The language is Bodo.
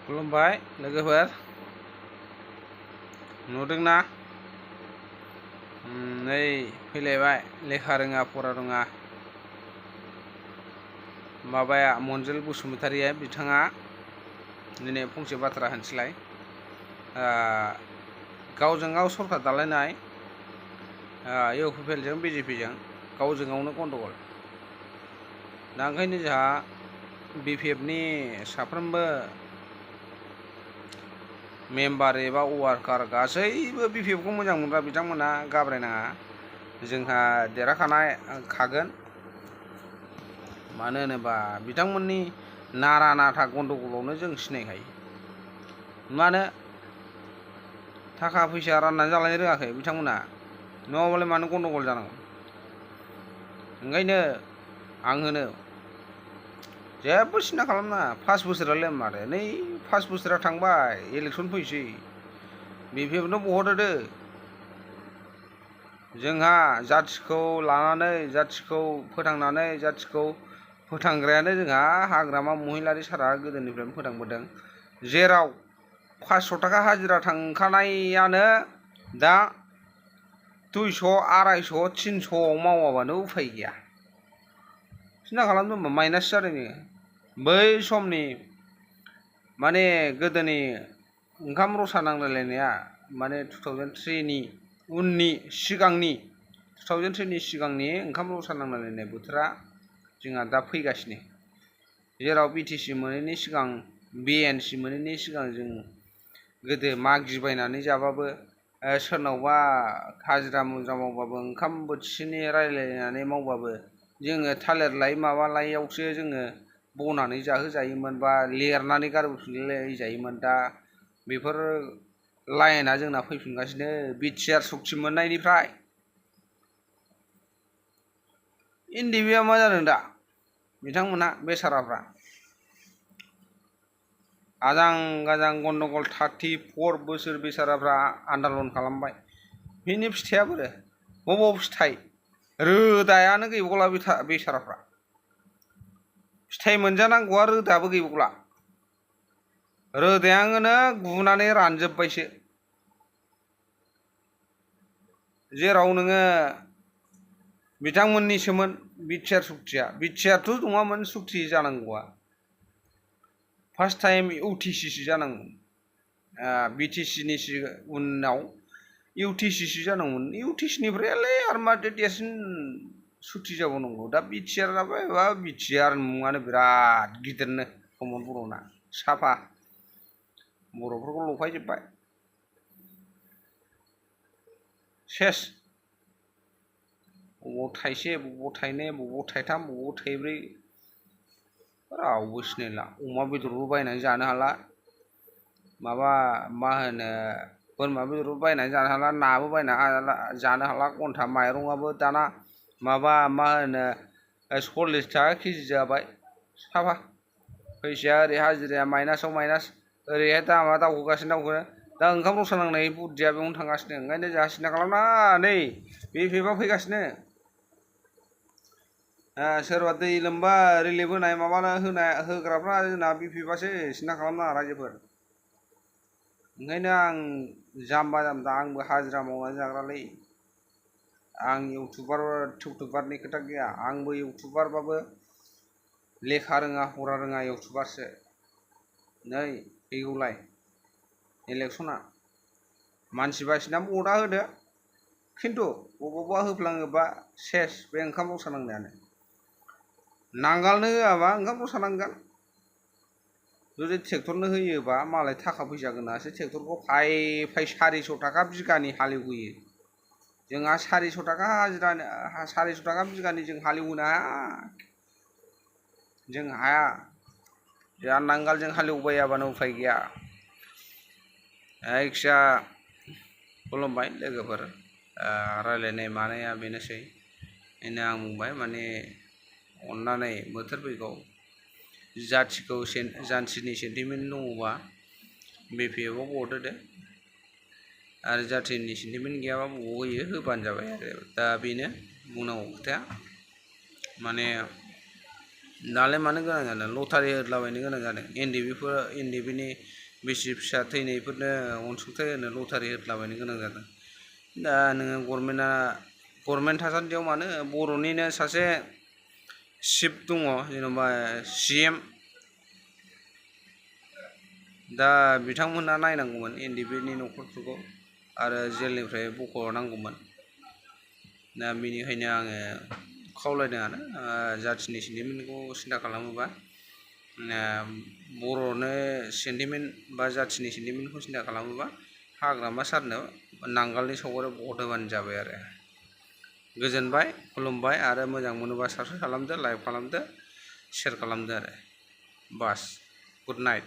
खुलुमबाय लोगोफोर नुदोंना नै फैलायबाय लेखा रोङा फरा रोङा माबाया मनजिल बसुमतारिया बिथाङा दिनै फंसे बाथ्रा होनसैलाय गावजों गाव सरकार दालायनाय इउपिपिएलजों बिजेपिजों गावजों गावनो गन्डगल दा ओंखायनो जोंहा बिपिएफनि साफ्रोमबो मेम्बार एबा वार्कार गासैबो बिपिएफखौ मोजां मोनग्रा बिथांमोना गाब्रायनाङा जोंहा देरहाखानाय खागोन मानो होनोबा बिथांमोननि नारा नाथा गन्डगलावनो जों सिनायखायो मानो थाखा फैसा राननानै जालायनो रोङाखै बिथांमोना नङाबालाय मानो गन्डगल जानांगौ ओंखायनो आं होनो जेबो सिन्था खालामनाङा 5 बोसोरालाय माथो नै 5 बोसोरा थांबाय इलेक्सन फैसै बिपिएफनो भट होदो जोंहा जाथिखौ लानानै जाथिखौ फोथांनानै जाथिखौ फोथांग्रायानो जोंहा हाग्रामा महिलारि सारा गोदोनिफ्रायनो फोथांबोदों जेराव 500 थाखा हाजिरा थांखानायानो दा 200 250 300 मावाबानो उफाय गैया सिन्था खालामदों होनबा माइनास जादों बै समनि माने गोदोनि ओंखाम रसा नांलायलायनाया माने 2003 नि उननि सिगांनि 2003 नि सिगांनि ओंखाम रसा नांलायलायनाय बोथोरा जोंहा दा फैगासिनो जेराव बिटिसि मोनैनि सिगां बिएनसि मोनैनि सिगां जों गोदो मागिबायनानै जाबाबो सोरनावबा हाजिरा मुजिरा मावबाबो ओंखाम बोथिसेनि रायलायनानै मावबाबो जोङो थालिर लाइ माबा लाइयावसो जोङो बनानै जाहोजायोमोन बा लेरनानै गारबोफिनलायजायोमोन दा बेफोर लाइना जोंना फैफिनगासिनो बिटिआर सक्ति मोननायनिफ्राय एनडिएफबिआ मा जादों दा बिथांमोनहा बेसाराफ्रा आजां गाजां गन्डगल 34 बोसोर बेसाराफ्रा आन्दालन खालामबाय बेनि फिथाइया बोरो बबाव फिथाइ रोदायानो गैबावला बेसाराफ्रा फिथाइ मोनजानांगौआ रोदाबो गैबावला रोदायानो गुनानै रानजोब्बायसो जेराव नोङो बिथांमोननिसोमोन बिटिआर सक्तिया बिटिआरथ' नङामोन सक्ति जानांगौआ फार्स्ट टाइम इउटिसिसो जानांगौ बिटिसिनि उनाव इउटिसिसो जानांगौमोन इउटिसिनिफ्रायलाय आरो माथो देरसिन सक्ति जाबावनांगौ दा बिटिआराबो एबा बिटिआर मुङानो बिराद गिदिरनो कमन बर'ना साफा बर'फोरखौ लफायजोब्बाय सेस बबाव थाइसे बबाव थाइनै बबाव थाइथाम बबाव थाइब्रै रावबो सिनायला अमा बेदरबो बायनानै जानो हाला माबा मा होनो बोरमा बेदरबो बायनानै जानो हाला नाबो बायनानै जानो हाला घन्टा माइरङाबो दाना माबा मा होनो 40 थाखा केजि जाबाय साफा फैसाया ओरै हाजिराया माइनासाव माइनास ओरैहाय दामा दावखोगासिनो दा ओंखाम रसा नांनाय बुद्धिया बेयावनो थांगासिनो ओंखायनो जोंहा सिन्था खालामनाङा नै बिपिएफआ फैगासिनो सोरबा दै लोमबा रिलिफ होनाय माबानो होग्राफ्रा जोंना बिपिएफआसो सिन्था खालामनाङा रायजोफोर ओंखायनो आं जाम्बा जाम्बा आंबो हाजिरा मावनानै जाग्रालै आं इउटुबारनि खोथा गैया आंबो इउटुबारबाबो लेखा रोङा फरा रोङा इउटुबारसो नै फैगौलाय इलेक्सना मानसि बासिना भटआ होदो खिन्थु बबावबा होफ्लाङोबा सेस बे ओंखाम रसा नांनायानो नांगालनो होआबा ओंखाम रसा नांगोन जुदि ट्रेक्टरनो होयोबा मालाय थाखा फैसा गोनांआसो ट्रेक्टरखौ फाय 400 थाखा बिगानि हालेवहोयो जोंहा 400 थाखा हाजिरानि 400 थाखा बिगानि जों हालेवहोनो हाया जों हाया जोंहा नांगालजों हालेवबायाबानो उफाय गैया जायखिया खुलुमबाय लोगोफोर रायलायनाय मानाया बेनोसै बेनो आं बुंबाय माने अननानै बोथोर फैगौ जाथिखौ जाथिनि सेन्टिमेन्ट दङबा बिपिएफआव भट होदो आरो जाथिनि सेन्टिमेन्ट गैयाबा बबाव होयो होबानो जाबाय आरो दा बेनो बुंनांगौ खोथाया माने दालाय मानो गोनां जादों लटारि होदलाबायनो गोनां जादों एनडिबिनि बिसि फिसा थैनायफोरनो अनसुंथाइ होनो लटारि होदलाबायनो गोनां जादों। दा नोङो गभर्नमेन्ट थासान्दियाव मानो बर'निनो सासे चिफ दङ जेन'बा CM दा बिथांमोनहा नायनांगौमोन एनडिबिनि न'खरफोरखौ आरो जेलनिफ्राय बख'नांगौमोन। दा बेनिखायनो आङो खावलायदोंआनो जाथिनि सेन्टिमेन्टखौ सिन्था खालामोबा बर'नो सेन्टिमेन्ट बा जाथिनि सेन्टिमेन्टखौ सिन्था खालामोबा हाग्रामा सारनो नांगालनि सावगारि हरहोबानो जाबाय आरो। गोजोनबाय खुलुमबाय आरो मोजां मोनोबा साबस्क्राइब खालामदो लाइक खालामदो शेयार खालामदो आरो बास गुड नाइट।